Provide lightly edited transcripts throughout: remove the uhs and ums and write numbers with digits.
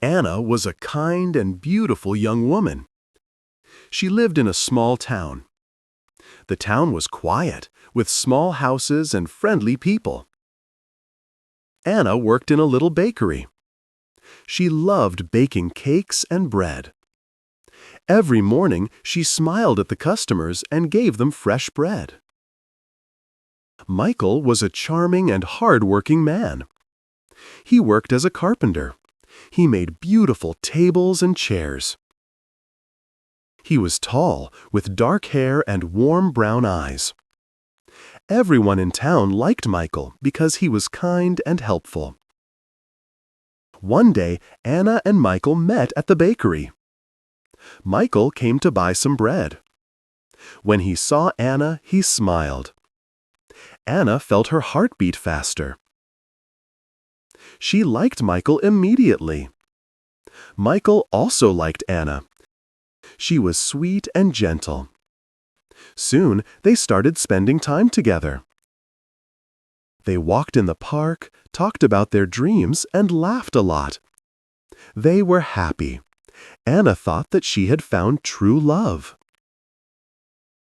Anna was a kind and beautiful young woman. She lived in a small town. The town was quiet, with small houses and friendly people. Anna worked in a little bakery. She loved baking cakes and bread. Every morning, she smiled at the customers and gave them fresh bread. Michael was a charming and hard-working man. He worked as a carpenter. He made beautiful tables and chairs. He was tall, with dark hair and warm brown eyes. Everyone in town liked Michael because he was kind and helpful. One day, Anna and Michael met at the bakery. Michael came to buy some bread. When he saw Anna, he smiled. Anna felt her heart beat faster. She liked Michael immediately. Michael also liked Anna. She was sweet and gentle. Soon, they started spending time together. They walked in the park, talked about their dreams, and laughed a lot. They were happy. Anna thought that she had found true love.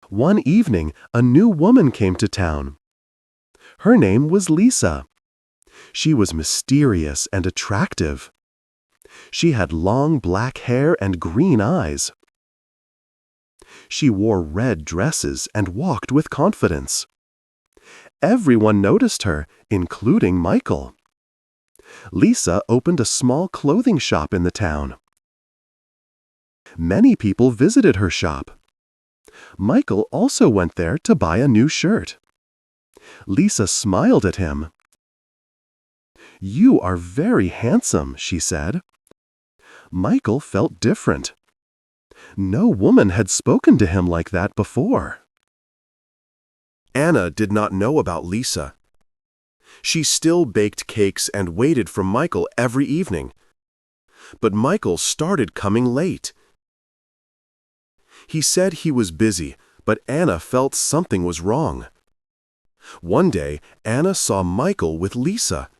One evening, a new woman came to town. Her name was Lisa. She was mysterious and attractive. She had long black hair and green eyes. She wore red dresses and walked with confidence. Everyone noticed her, including Michael. Lisa opened a small clothing shop in the town. Many people visited her shop. Michael also went there to buy a new shirt. Lisa smiled at him. "You are very handsome," she said. Michael felt different. No woman had spoken to him like that before. Anna did not know about Lisa. She still baked cakes and waited for Michael every evening. But Michael started coming late. He said he was busy, but Anna felt something was wrong. One day, Anna saw Michael with Lisa.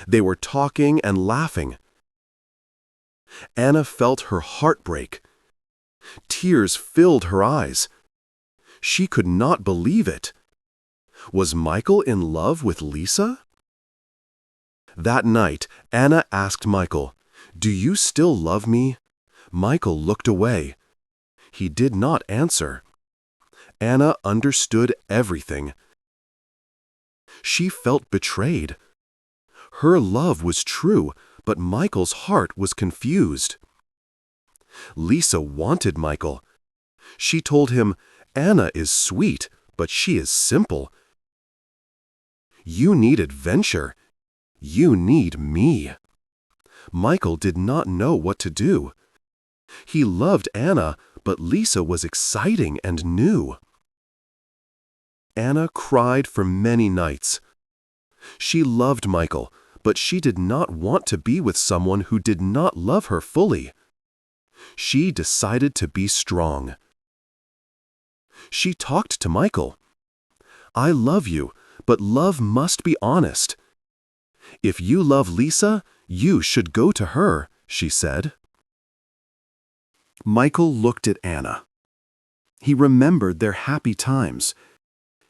They were talking and laughing. Anna felt her heart break. Tears filled her eyes. She could not believe it. Was Michael in love with Lisa? That night, Anna asked Michael, "Do you still love me?" Michael looked away. He did not answer. Anna understood everything. She felt betrayed. Her love was true, but Michael's heart was confused. Lisa wanted Michael. She told him, "Anna is sweet, but she is simple. You need adventure. You need me." Michael did not know what to do. He loved Anna, but Lisa was exciting and new. Anna cried for many nights. She loved Michael, but she did not want to be with someone who did not love her fully. She decided to be strong. She talked to Michael. "I love you, but love must be honest. If you love Lisa, you should go to her," she said. Michael looked at Anna. He remembered their happy times.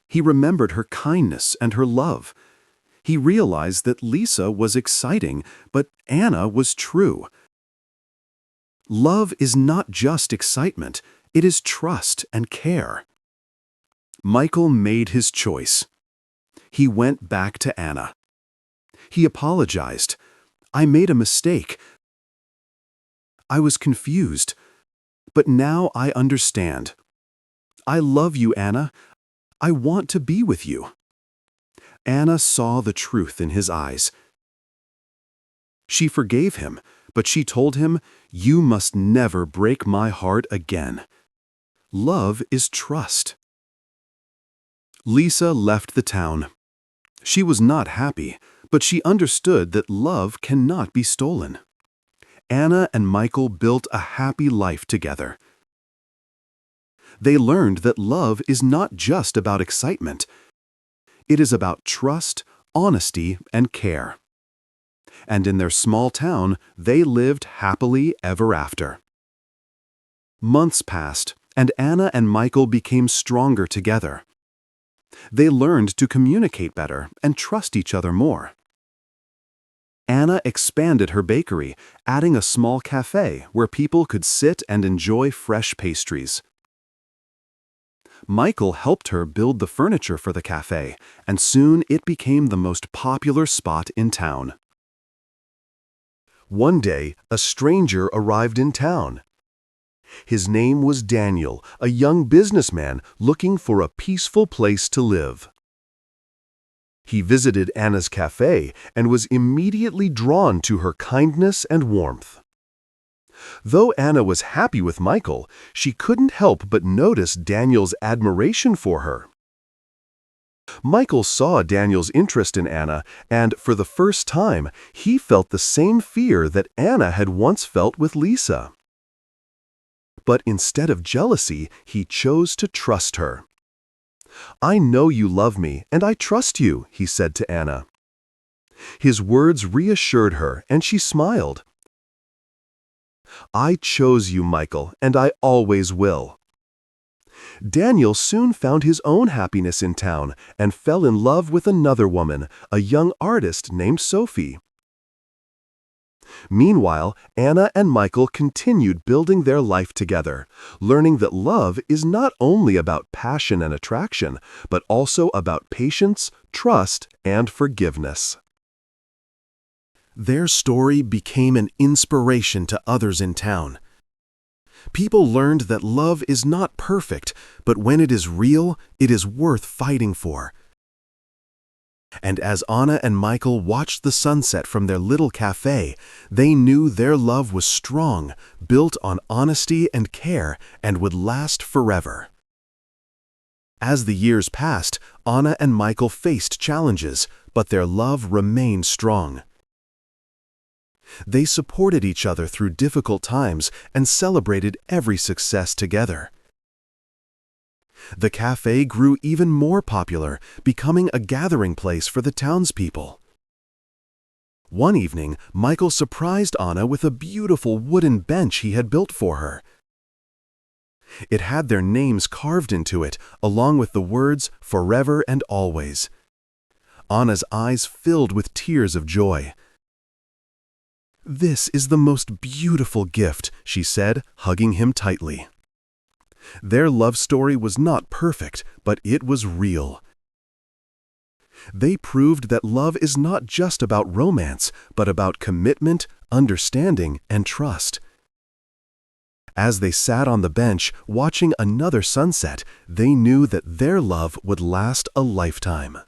He remembered her kindness and her love. He realized that Lisa was exciting, but Anna was true. Love is not just excitement, it is trust and care. Michael made his choice. He went back to Anna. He apologized. "I made a mistake. I was confused, but now I understand. I love you, Anna. I want to be with you." Anna saw the truth in his eyes. She forgave him, but she told him, "You must never break my heart again." Love is trust. Lisa left the town. She was not happy, but she understood that love cannot be stolen. Anna and Michael built a happy life together. They learned that love is not just about excitement. It is about trust, honesty, and care. and in their small town, they lived happily ever after. Months passed, and Anna and Michael became stronger together. They learned to communicate better and trust each other more. Anna expanded her bakery, adding a small cafe where people could sit and enjoy fresh pastries. Michael helped her build the furniture for the cafe, and soon it became the most popular spot in town. One day, a stranger arrived in town. His name was Daniel, a young businessman looking for a peaceful place to live. He visited Anna's cafe and was immediately drawn to her kindness and warmth. Though Anna was happy with Michael, she couldn't help but notice Daniel's admiration for her. Michael saw Daniel's interest in Anna, and for the first time, he felt the same fear that Anna had once felt with Lisa. But instead of jealousy, he chose to trust her. "I know you love me, and I trust you," he said to Anna. His words reassured her, and she smiled. "I chose you, Michael, and I always will." Daniel soon found his own happiness in town and fell in love with another woman, a young artist named Sophie. Meanwhile, Anna and Michael continued building their life together, learning that love is not only about passion and attraction, but also about patience, trust, and forgiveness. Their story became an inspiration to others in town. People learned that love is not perfect, but when it is real, it is worth fighting for. And as Anna and Michael watched the sunset from their little cafe, they knew their love was strong, built on honesty and care, and would last forever. As the years passed, Anna and Michael faced challenges, but their love remained strong. They supported each other through difficult times and celebrated every success together. The cafe grew even more popular, becoming a gathering place for the townspeople. One evening, Michael surprised Anna with a beautiful wooden bench he had built for her. It had their names carved into it, along with the words "Forever and Always." Anna's eyes filled with tears of joy. "This is the most beautiful gift," she said, hugging him tightly. Their love story was not perfect, but it was real. They proved that love is not just about romance, but about commitment, understanding, and trust. As they sat on the bench, watching another sunset, they knew that their love would last a lifetime.